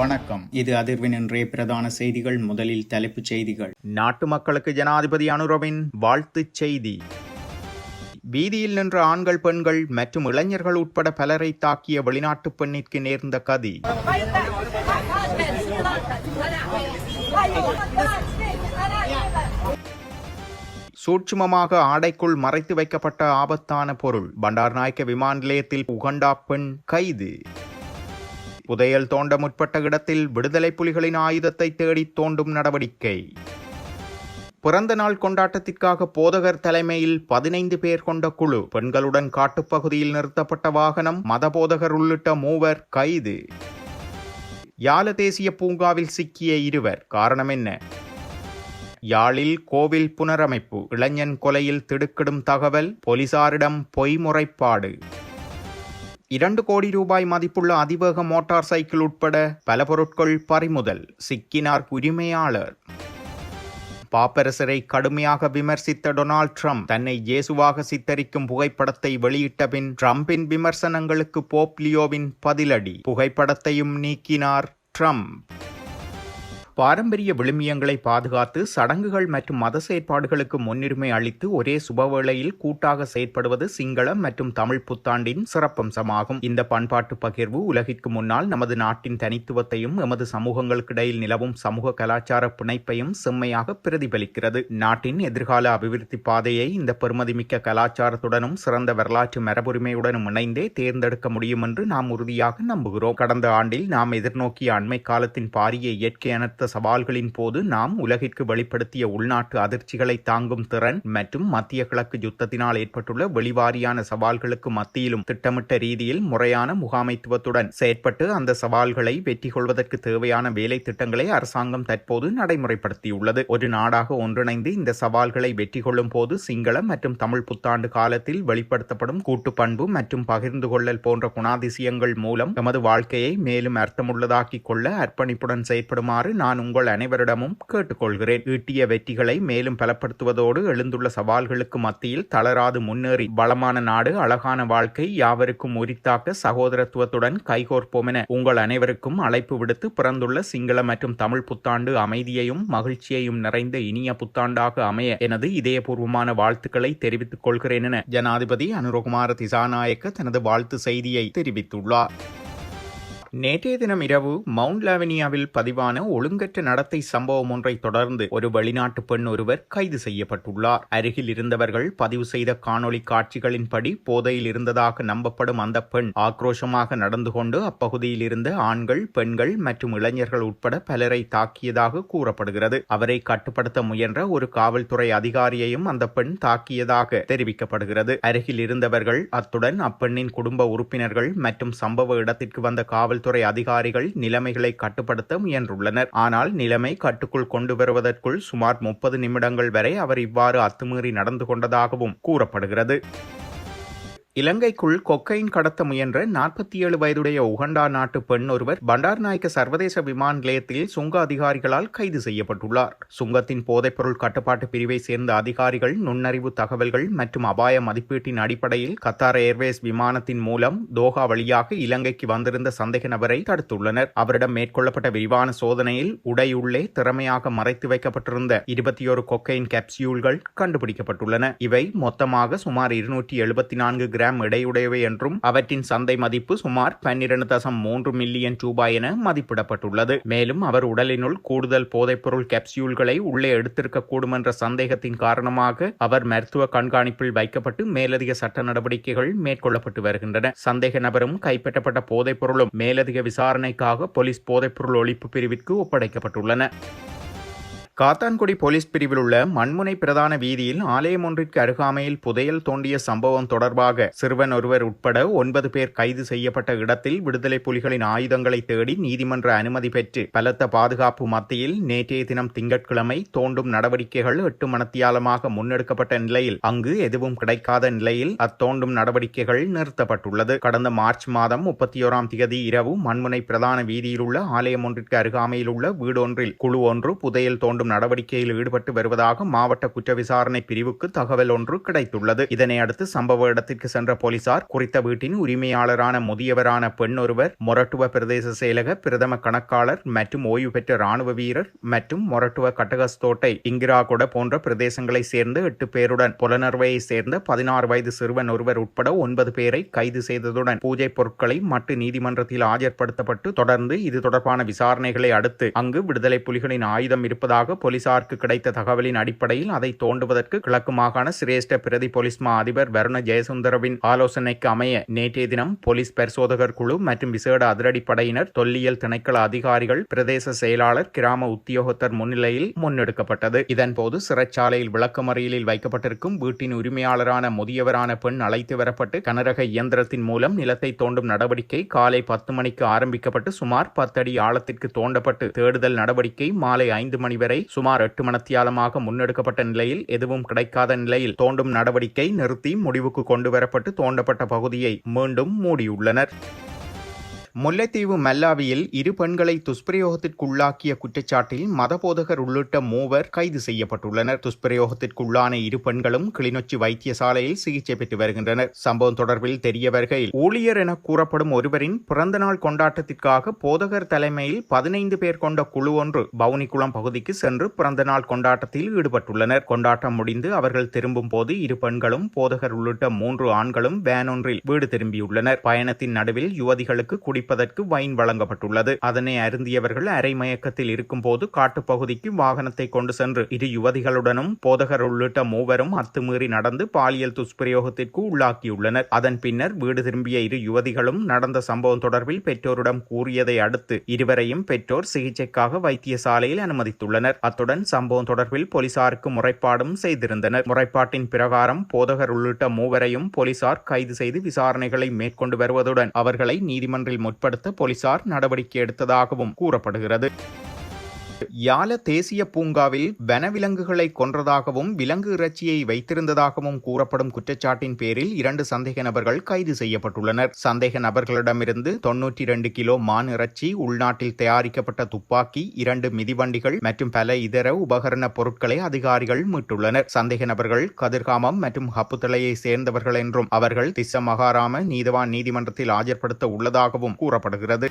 வணக்கம். இது அதிர்வின் இன்றைய பிரதான செய்திகள். முதலில் தலைப்புச் செய்திகள். நாட்டு மக்களுக்கு ஜனாதிபதி அனுரவின் வாழ்த்துச் செய்தி. வீதியில் நின்ற ஆண்கள், பெண்கள் மற்றும் இளைஞர்கள் உட்பட பலரை தாக்கிய வெளிநாட்டு பெண்ணிற்கு நேர்ந்த கதி. சூட்சுமமாக ஆடைக்குள் மறைத்து வைக்கப்பட்ட ஆபத்தான பொருள். பண்டார்நாயக்க விமான நிலையத்தில் உகண்டா பெண் கைது. புதையல் தோண்ட முற்பட்ட இடத்தில் விடுதலை புலிகளின் ஆயுதத்தை தேடி தோண்டும் நடவடிக்கை. பிறந்த நாள் கொண்டாட்டத்திற்காக போதகர் தலைமையில் 15 பேர் கொண்ட குழு. பெண்களுடன் காட்டுப்பகுதியில் நிறுத்தப்பட்ட வாகனம், மதபோதகர் உள்ளிட்ட 3 கைது. யாழ தேசிய பூங்காவில் சிக்கிய 2 காரணம் என்ன? யாழில் கோவில் புனரமைப்பு. இளைஞன் கொலையில் திடுக்கிடும் தகவல். போலீசாரிடம் பொய் முறைப்பாடு. 2 கோடி ரூபாய் மதிப்புள்ள அதிவேக மோட்டார் சைக்கிள் உட்பட பல பொருட்கள் பறிமுதல். சிக்கினார் உரிமையாளர். பாப்பரசரை கடுமையாக விமர்சித்த டொனால்ட் ட்ரம்ப் தன்னை இயேசுவாக சித்தரிக்கும் புகைப்படத்தை வெளியிட்ட பின் ட்ரம்பின் விமர்சனங்களுக்கு போப் லியோவின் பதிலடி. புகைப்படத்தையும் நீக்கினார் ட்ரம்ப். பாரம்பரிய விழுமியங்களை பாதுகாத்து சடங்குகள் மற்றும் மத செயற்பாடுகளுக்கு முன்னுரிமை அளித்து ஒரே சுபவேளையில் கூட்டாக செயற்படுவது சிங்கள மற்றும் தமிழ் புத்தாண்டின் சிறப்பம்சமாகும். இந்த பண்பாட்டு பகிர்வு உலகிற்கு முன்னால் நமது நாட்டின் தனித்துவத்தையும் எமது சமூகங்களுக்கிடையில் நிலவும் சமூக கலாச்சார பிணைப்பையும் செம்மையாக பிரதிபலிக்கிறது. நாட்டின் எதிர்கால அபிவிருத்தி பாதையை இந்த பெருமதிமிக்க கலாச்சாரத்துடனும் சிறந்த வரலாற்று மரபுரிமையுடனும் இணைந்தே தேர்ந்தெடுக்க முடியும் என்று நாம் உறுதியாக நம்புகிறோம். கடந்த ஆண்டில் நாம் எதிர்நோக்கிய அண்மை காலத்தின் பாரிய இயற்கை அனர்த்த சவால்களின் போது நாம் உலகிற்கு வெளிப்படுத்திய உள்நாட்டு அதிர்ச்சிகளை தாங்கும் திறன் மற்றும் மத்திய கிழக்கு யுத்தத்தினால் ஏற்பட்டுள்ள வெளிவாரியான சவால்களுக்கு மத்தியிலும் திட்டமிட்ட ரீதியில் முறையான முகாமைத்துவத்துடன் செயற்பட்டு அந்த சவால்களை வெற்றி கொள்வதற்கு தேவையான வேலை திட்டங்களை அரசாங்கம் தற்போது நடைமுறைப்படுத்தியுள்ளது. ஒரு நாடாக ஒன்றிணைந்து இந்த சவால்களை வெற்றி கொள்ளும் போது சிங்கள மற்றும் தமிழ் புத்தாண்டு காலத்தில் வெளிப்படுத்தப்படும் கூட்டு பண்பு மற்றும் பகிர்ந்து கொள்ளல் போன்ற குணாதிசயங்கள் மூலம் எமது வாழ்க்கையை மேலும் அர்த்தமுள்ளதாக்கிக் கொள்ள அர்ப்பணிப்புடன் செயற்படுமாறு நான் உங்கள் அனைவரிடமும் கேட்டுக்கொள்கிறேன். ஈட்டிய வெற்றிகளை மேலும் பலப்படுத்துவதோடு எழுந்துள்ள சவால்களுக்கு மத்தியில் தளராது முன்னேறி வளமான நாடு, அழகான வாழ்க்கை யாவருக்கும் உரித்தாக்க சகோதரத்துவத்துடன் கைகோர்ப்போம் என உங்கள் அனைவருக்கும் அழைப்பு விடுத்து பிறந்துள்ள சிங்கள மற்றும் தமிழ் புத்தாண்டு அமைதியையும் மகிழ்ச்சியையும் நிறைந்த இனிய புத்தாண்டாக அமைய எனது இதயபூர்வமான வாழ்த்துக்களை தெரிவித்துக் கொள்கிறேன் என ஜனாதிபதி அனுரகுமார திசாநாயக்க தனது வாழ்த்து செய்தியை தெரிவித்துள்ளார். நேற்றைய தினம் இரவு மவுண்ட் லாவனியாவில் பதிவான ஒழுங்கற்ற நடத்தை சம்பவம் ஒன்றை தொடர்ந்து ஒரு வெளிநாட்டு பெண் ஒருவர் கைது செய்யப்பட்டுள்ளார். அருகில் இருந்தவர்கள் பதிவு செய்த காணொலி காட்சிகளின்படி போதையில் இருந்ததாக நம்பப்படும் அந்த பெண் ஆக்ரோஷமாக நடந்து கொண்டு அப்பகுதியில் இருந்த ஆண்கள், பெண்கள் மற்றும் இளைஞர்கள் உட்பட பலரை தாக்கியதாக கூறப்படுகிறது. அவரை கட்டுப்படுத்த முயன்ற ஒரு காவல்துறை அதிகாரியையும் அந்த பெண் தாக்கியதாக தெரிவிக்கப்படுகிறது. அருகில் இருந்தவர்கள் அத்துடன் அப்பெண்ணின் குடும்ப உறுப்பினர்கள் மற்றும் சம்பவ இடத்திற்கு வந்த காவல்துறை அதிகாரிகள் நிலைமைகளை கட்டுப்படுத்த முயன்றுள்ளனர். ஆனால் நிலைமை கட்டுக்குள் கொண்டு வருவதற்குள் சுமார் 30 நிமிடங்கள் வரை அவர் இவ்வாறு அத்துமீறி நடந்து கொண்டதாகவும் கூறப்படுகிறது. இலங்கைக்குள் கொக்கைன் கடத்த முயன்ற 47 வயதுடைய உகண்டா நாட்டு பெண் ஒருவர் பண்டார்நாயக்க சர்வதேச விமான நிலையத்தில் சுங்க அதிகாரிகளால் கைது செய்யப்பட்டுள்ளார். சுங்கத்தின் போதைப்பொருள் கட்டுப்பாட்டு பிரிவை சேர்ந்த அதிகாரிகள் நுண்ணறிவு தகவல்கள் மற்றும் அபாய மதிப்பீட்டின் அடிப்படையில் கத்தார் ஏர்வேஸ் விமானத்தின் மூலம் தோஹா வழியாக இலங்கைக்கு வந்திருந்த சந்தேக நபரை தடுத்துள்ளனர். அவரிடம் மேற்கொள்ளப்பட்ட விரிவான சோதனையில் உடையுள்ளே திறமையாக மறைத்து வைக்கப்பட்டிருந்த 21 கொக்கைன் கேப்சியூல்கள் கண்டுபிடிக்கப்பட்டுள்ளன. இவை மொத்தமாக சுமார் 274 கிராம் எடையுடையவை என்றும் அவற்றின் சந்தை மதிப்பு சுமார் 12.3 மில்லியன் ரூபாய் என மதிப்பிடப்பட்டுள்ளது. மேலும் அவர் உடலினுள் கூடுதல் போதைப்பொருள் கேப்சியூல்களை உள்ளே எடுத்திருக்கக்கூடும் என்ற சந்தேகத்தின் காரணமாக அவர் மருத்துவ கண்காணிப்பில் வைக்கப்பட்டு மேலதிக சட்ட நடவடிக்கைகள் மேற்கொள்ளப்பட்டு வருகின்றன. சந்தேக நபரும் கைப்பற்றப்பட்ட போதைப் பொருளும் மேலதிக விசாரணைக்காக போலீஸ் போதைப்பொருள் ஒழிப்பு பிரிவிற்கு ஒப்படைக்கப்பட்டுள்ளன. காத்தான்குடி போலீஸ் பிரிவில் உள்ள மண்முனை பிரதான வீதியில் ஆலயம் ஒன்றிற்கு அருகாமையில் புதையல் தோண்டிய சம்பவம் தொடர்பாக சிறுவன் ஒருவர் உட்பட 9 பேர் கைது செய்யப்பட்ட இடத்தில் விடுதலை புலிகளின் ஆயுதங்களை தேடி நீதிமன்ற அனுமதி பெற்று பலத்த பாதுகாப்பு மத்தியில் நேற்றைய தினம் திங்கட்கிழமை தோண்டும் நடவடிக்கைகள் 8 மணித்தியாலமாக முன்னெடுக்கப்பட்ட நிலையில் அங்கு எதுவும் கிடைக்காத நிலையில் அத்தோண்டும் நடவடிக்கைகள் நிறுத்தப்பட்டுள்ளது. கடந்த மார்ச் மாதம் 31ஆம் தேதி இரவு மண்முனை பிரதான வீதியில் உள்ள ஆலயம் ஒன்றிற்கு அருகாமையில் உள்ள வீடொன்றில் குழு ஒன்று புதையல் தோண்டும் தோண்டும் நடவடிக்கையில் ஈடுபட்டு வருவதாக மாவட்ட குற்ற விசாரணை பிரிவுக்கு தகவல் ஒன்று கிடைத்துள்ளது. இதனை அடுத்து சம்பவ இடத்திற்கு சென்ற போலீசார் குறித்த வீட்டின் உரிமையாளரான முதியவரான பெண் ஒருவர், மொரட்டுவ பிரதேச செயலக பிரதம கணக்காளர் மற்றும் ஓய்வு பெற்ற ராணுவ வீரர் மற்றும் மொரட்டுவ கட்டகஸ்தோட்டை இங்கிராகொட போன்ற பிரதேசங்களை சேர்ந்த 8 பேருடன் புலனர்வையை சேர்ந்த 16 வயது சிறுவன் ஒருவர் உட்பட 9 பேரை கைது செய்ததுடன் பூஜை பொருட்களை மட்டு நீதிமன்றத்தில் ஆஜர்படுத்தப்பட்டு தொடர்ந்து இது தொடர்பான விசாரணைகளை அடுத்து அங்கு விடுதலை புலிகளின் ஆயுதம் இருப்பதாக போலீசாருக்கு கிடைத்த தகவலின் அடிப்படையில் அதை தோண்டுவதற்கு கிழக்கு மாகாண சிரேஷ்ட பிரதி போலீஸ் மா அதிபர் வருண ஜெயசுந்தரவின் ஆலோசனைக்கு அமைய நேற்றைய தினம் போலீஸ் பரிசோதகர் குழு மற்றும் விசேட அதிரடிப்படையினர், தொல்லியல் திணைக்கள அதிகாரிகள், பிரதேச செயலாளர், கிராம உத்தியோகத்தர் முன்னிலையில் முன்னெடுக்கப்பட்டது. இதன்போது சிறைச்சாலையில் விளக்கமறியலில் வைக்கப்பட்டிருக்கும் வீட்டின் உரிமையாளரான முதியவரான பெண் அழைத்து வரப்பட்டு கனரக இயந்திரத்தின் மூலம் நிலத்தை தோண்டும் நடவடிக்கை காலை 10 மணிக்கு ஆரம்பிக்கப்பட்டு சுமார் 10 அடி ஆழத்திற்கு தோண்டப்பட்டு தேடுதல் நடவடிக்கை மாலை 5 மணி வரை சுமார் 8 மணித்தியாலமாக முன்னெடுக்கப்பட்ட நிலையில் எதுவும் கிடைக்காத நிலையில் தோண்டும் நடவடிக்கை நிறுத்தி முடிவுக்கு கொண்டுவரப்பட்டு தோண்டப்பட்ட பகுதியை மீண்டும் மூடியுள்ளனர். முல்லைத்தீவு மல்லாவியில் 2 பெண்களை துஷ்பிரயோகத்திற்குள்ளாக்கிய குற்றச்சாட்டில் மதபோதகர் உள்ளிட்ட 3 கைது செய்யப்பட்டுள்ளனர். துஷ்பிரயோகத்திற்குள்ளான 2 பெண்களும் கிளிநொச்சி வைத்தியசாலையில் சிகிச்சை பெற்று வருகின்றனர். சம்பவம் தொடர்பில் தெரிய வருகையில் ஊழியர் என கூறப்படும் ஒருவரின் பிறந்தநாள் கொண்டாட்டத்திற்காக போதகர் தலைமையில் 15 பேர் கொண்ட குழு ஒன்று பவுனிக்குளம் பகுதிக்கு சென்று பிறந்தநாள் கொண்டாட்டத்தில் ஈடுபட்டுள்ளனர். கொண்டாட்டம் முடிந்து அவர்கள் திரும்பும் போது 2 பெண்களும் போதகர் உள்ளிட்ட 3 ஆண்களும் வேன் ஒன்றில் வீடு திரும்பியுள்ளனர். பயணத்தின் நடுவில் யுவதிகளுக்கு குடிப்பதற்கு வைன் வழங்கப்பட்டுள்ளது. அதனை அருந்தியவர்கள் அரை மயக்கத்தில் இருக்கும் போது காட்டுப்பகுதிக்கு வாகனத்தை கொண்டு சென்று 2 யுவதிகளுடனும் போதகர் உள்ளிட்ட 3 அத்துமீறி நடந்து பாலியல் துஷ்பிரயோகத்திற்கு உள்ளாக்கியுள்ளனர். அதன் பின்னர் வீடு திரும்பிய 2 யுவதிகளும் நடந்த சம்பவம் தொடர்பில் பெற்றோரிடம் கூறியதை அடுத்து இருவரையும் பெற்றோர் சிகிச்சைக்காக வைத்தியசாலையில் அனுமதித்துள்ளனர். அத்துடன் சம்பவம் தொடர்பில் போலீசாருக்கு முறைப்பாடும் செய்திருந்தனர். முறைப்பாட்டின் பிரகாரம் போதகர் உள்ளிட்ட 3 போலீசார் கைது செய்து விசாரணைகளை மேற்கொண்டு வருவதுடன் அவர்களை நீதிமன்றில் முற்படுத்த போலீசார் நடவடிக்கை எடுத்ததாகவும் கூறப்படுகிறது. யால தேசிய பூங்காவில் வனவிலங்குகளை கொன்றதாகவும் விலங்கு இறைச்சியை வைத்திருந்ததாகவும் கூறப்படும் குற்றச்சாட்டின் பேரில் 2 சந்தேக நபர்கள் கைது செய்யப்பட்டுள்ளனர். சந்தேக நபர்களிடமிருந்து 92 கிலோ மான் இறைச்சி, உள்நாட்டில் தயாரிக்கப்பட்ட துப்பாக்கி, 2 மிதிவண்டிகள் மற்றும் பல இதர உபகரண பொருட்களை அதிகாரிகள் மீட்டுள்ளனர். சந்தேக நபர்கள் கதிர்காமம் மற்றும் ஹப்புத்தலையை சேர்ந்தவர்கள் என்றும் அவர்கள் திஸ்ஸ மகாராம நீதவான் நீதிமன்றத்தில் ஆஜர்படுத்த உள்ளதாகவும் கூறப்படுகிறது.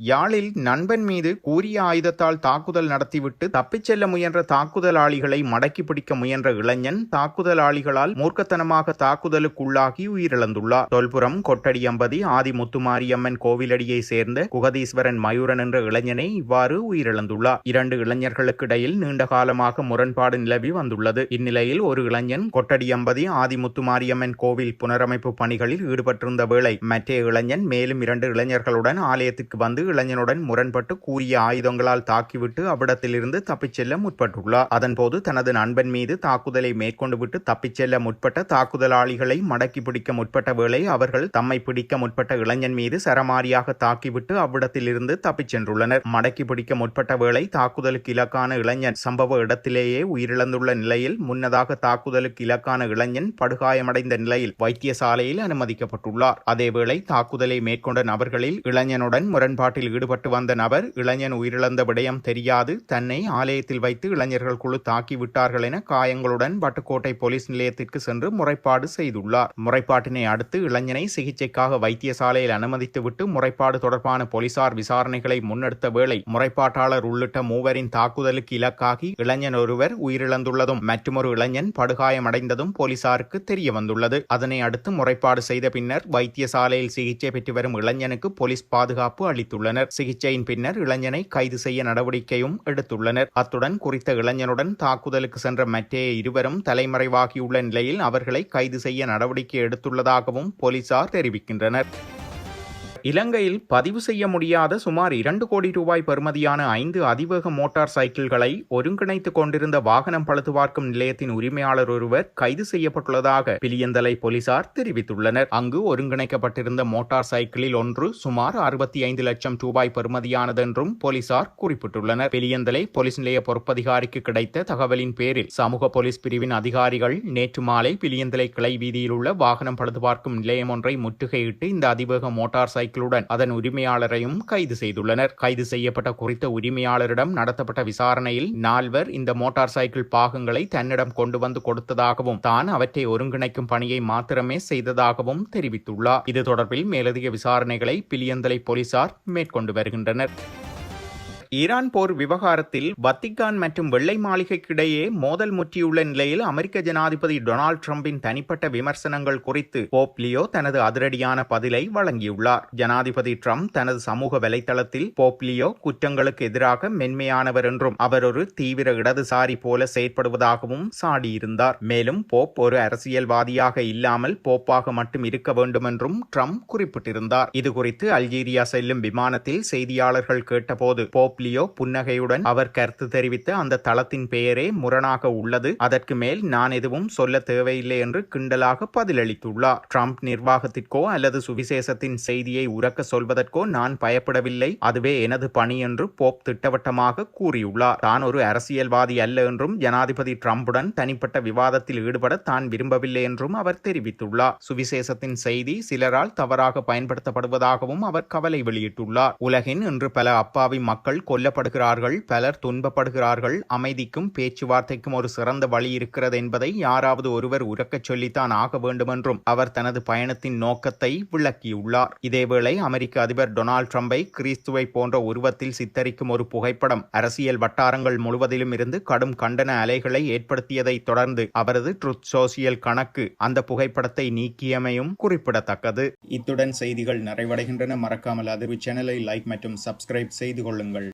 யாழில் நண்பன் மீது கூரிய ஆயுதத்தால் தாக்குதல் நடத்திவிட்டு தப்பிச் செல்ல முயன்ற தாக்குதலாளிகளை மடக்கி பிடிக்க முயன்ற இளைஞன் தாக்குதலாளிகளால் மூர்க்கத்தனமாக தாக்குதலுக்குள்ளாகி உயிரிழந்துள்ளார். தொல்புரம் கொட்டடியம்பதி ஆதி முத்துமாரியம்மன் கோவிலடியை சேர்ந்த குகதீஸ்வரன் மயூரன் என்ற இளைஞனை இவ்வாறு உயிரிழந்துள்ளார். 2 இளைஞர்களுக்கு இடையில் நீண்ட காலமாக முரண்பாடு நிலவி வந்துள்ளது. இந்நிலையில் ஒரு இளைஞன் கொட்டடியம்பதி ஆதி முத்துமாரியம்மன் கோவில் புனரமைப்பு பணிகளில் ஈடுபட்டிருந்த வேளை மற்ற இளைஞன் மேலும் 2 இளைஞர்களுடன் ஆலயத்திற்கு வந்து இளைஞனுடன் முரண்பட்டு கூறிய ஆயுதங்களால் தாக்கிவிட்டு அவ்விடத்திலிருந்து தப்பிச் செல்ல முற்பட்டுள்ளார். அதன்போது தனது நண்பன் மீது தாக்குதலை மேற்கொண்டு விட்டு தப்பிச் செல்ல முற்பட்ட தாக்குதலாளிகளை மடக்கி பிடிக்க முற்பட்ட வேளை அவர்கள் தம்மை பிடிக்க முற்பட்ட இளைஞன் மீது சரமாரியாக தாக்கிவிட்டு அவ்விடத்திலிருந்து தப்பிச் சென்றுள்ளனர். மடக்கி பிடிக்க முற்பட்ட வேளை தாக்குதலுக்கு இலக்கான இளைஞன் சம்பவ இடத்திலேயே உயிரிழந்துள்ள நிலையில் முன்னதாக தாக்குதலுக்கு இலக்கான இளைஞன் படுகாயமடைந்த நிலையில் வைத்தியசாலையில் அனுமதிக்கப்பட்டுள்ளார். அதேவேளை தாக்குதலை மேற்கொண்ட நபர்களில் இளைஞனுடன் முரண்பாட்டில் ஈடுபட்டு வந்த நபர் இளைஞன் உயிரிழந்த விடயம் தெரியாது, தன்னை ஆலயத்தில் வைத்து இளைஞர்கள் குழு தாக்கிவிட்டார்கள் என காயங்களுடன் வட்டுக்கோட்டை போலீஸ் நிலையத்திற்கு சென்று முறைப்பாடு செய்துள்ளார். முறைப்பாட்டினை அடுத்து இளைஞனை சிகிச்சைக்காக வைத்தியசாலையில் அனுமதித்துவிட்டு முறைப்பாடு தொடர்பான போலீசார் விசாரணைகளை முன்னெடுத்த வேளை முறைப்பாட்டாளர் உள்ளிட்ட 3 தாக்குதலுக்கு இலக்காகி இளைஞன் ஒருவர் உயிரிழந்துள்ளதும் மற்றொரு இளைஞன் படுகாயமடைந்ததும் போலீசாருக்கு தெரிய வந்துள்ளது. அதனை அடுத்து முறைப்பாடு செய்த பின்னர் வைத்தியசாலையில் சிகிச்சை பெற்று வரும் இளைஞனுக்கு போலீஸ் பாதுகாப்பு அளித்துள்ளனர். சிகிச்சையின் பின்னர் இளைஞனை கைது செய்ய நடவடிக்கையும் எடுத்துள்ளனர். அத்துடன் குறித்த இளைஞனுடன் தாக்குதலுக்கு சென்ற மற்ற 2 தலைமறைவாகியுள்ள நிலையில் அவர்களை கைது செய்ய நடவடிக்கை எடுத்துள்ளதாகவும் போலீசார் தெரிவிக்கின்றனர். இலங்கையில் பதிவு செய்ய முடியாத சுமார் 2 கோடி ரூபாய் பெறுமதியான 5 அதிவேக மோட்டார் சைக்கிள்களை ஒருங்கிணைத்துக் கொண்டிருந்த வாகனம் பழுதுபார்க்கும் நிலையத்தின் உரிமையாளர் ஒருவர் கைது செய்யப்பட்டுள்ளதாக பிலியந்தலை போலீசார் தெரிவித்துள்ளனர். அங்கு ஒருங்கிணைக்கப்பட்டிருந்த மோட்டார் சைக்கிளில் ஒன்று சுமார் 65 லட்சம் ரூபாய் பெறுமதியானது என்றும் போலீசார் குறிப்பிட்டுள்ளனர். பிலியந்தலை போலீஸ் நிலைய பொறுப்பதிகாரிக்கு கிடைத்த தகவலின் பேரில் சமூக போலீஸ் பிரிவின் அதிகாரிகள் நேற்று மாலை பிலியந்தலை கிளை வீதியில் உள்ள வாகனம் பழுதுபார்க்கும் நிலையம் ஒன்றை முற்றுகையிட்டு இந்த அதிவேக மோட்டார் சைக்கிள் சைக்கிளுடன் அதன் உரிமையாளரையும் கைது செய்துள்ளனர். கைது செய்யப்பட்ட குறித்த உரிமையாளரிடம் நடத்தப்பட்ட விசாரணையில் 4 இந்த மோட்டார் சைக்கிள் பாகங்களை தன்னிடம் கொண்டு வந்து கொடுத்ததாகவும் தான் அவற்றை ஒருங்கிணைக்கும் பணியை மாத்திரமே செய்ததாகவும் தெரிவித்துள்ளார். இது தொடர்பில் மேலதிக விசாரணைகளை பிலியந்தலை போலீசார் மேற்கொண்டு வருகின்றனர். ஈரான் போர் விவகாரத்தில் வத்திக்கான் மற்றும் வெள்ளை மாளிகைக்கிடையே மோதல் முற்றியுள்ள நிலையில் அமெரிக்க ஜனாதிபதி டொனால்டு டிரம்பின் தனிப்பட்ட விமர்சனங்கள் குறித்து போப் லியோ தனது அதிரடியான பதிலை வழங்கியுள்ளார். ஜனாதிபதி டிரம்ப் தனது சமூக வலைதளத்தில் போப் லியோ குற்றங்களுக்கு எதிராக மென்மையானவர் என்றும் அவர் ஒரு தீவிர இடதுசாரி போல செயற்படுவதாகவும் சாடியிருந்தார். மேலும் போப் ஒரு அரசியல்வாதியாக இல்லாமல் போப்பாக மட்டும் இருக்க வேண்டும் என்றும் டிரம்ப் குறிப்பிட்டிருந்தார். இதுகுறித்து அல்ஜீரியா செல்லும் விமானத்தில் செய்தியாளர்கள் கேட்டபோது போப் லியோ புன்னகையுடன் அவர் கருத்து தெரிவித்த அந்த தளத்தின் பெயரே முரணாக உள்ளது, அதற்கு மேல் நான் எதுவும் சொல்ல தேவையில்லை என்று கிண்டலாக பதிலளித்துள்ளார். டிரம்ப் நிர்வாகத்திற்கோ அல்லது சுவிசேஷத்தின் செய்தியை உரக்க சொல்வதற்கோ நான் பயப்படவில்லை, அதுவே எனது பணி என்று போப் திட்டவட்டமாக கூறியுள்ளார். தான் ஒரு அரசியல்வாதி அல்ல என்றும் ஜனாதிபதி டிரம்புடன் தனிப்பட்ட விவாதத்தில் ஈடுபட தான் விரும்பவில்லை என்றும் அவர் தெரிவித்துள்ளார். சுவிசேஷத்தின் செய்தி சிலரால் தவறாக பயன்படுத்தப்படுவதாகவும் அவர் கவலை வெளியிட்டுள்ளார். உலகின் இன்று பல அப்பாவி மக்கள் கொல்லப்படுகிறார்கள், பலர் துன்பப்படுகிறார்கள். அமைதிக்கும் பேச்சுவார்த்தைக்கும் ஒரு சிறந்த வழி இருக்கிறது என்பதை யாராவது ஒருவர் உரக்கச் சொல்லித்தான் ஆக வேண்டும் என்றும் அவர் தனது பயணத்தின் நோக்கத்தை விளக்கியுள்ளார். இதேவேளை அமெரிக்க அதிபர் டொனால்டு டிரம்பை கிறிஸ்துவை போன்ற உருவத்தில் சித்தரிக்கும் ஒரு புகைப்படம் அரசியல் வட்டாரங்கள் முழுவதிலும் இருந்து கடும் கண்டன அலைகளை ஏற்படுத்தியதை தொடர்ந்து அவரது ட்ரூத் சோசியல் கணக்கு அந்த புகைப்படத்தை நீக்கியமையும் குறிப்பிடத்தக்கது. இத்துடன் செய்திகள் நிறைவடைகின்றன. மறக்காமல் அதிர்வு சேனலை லைக் மற்றும் சப்ஸ்கிரைப் செய்து கொள்ளுங்கள்.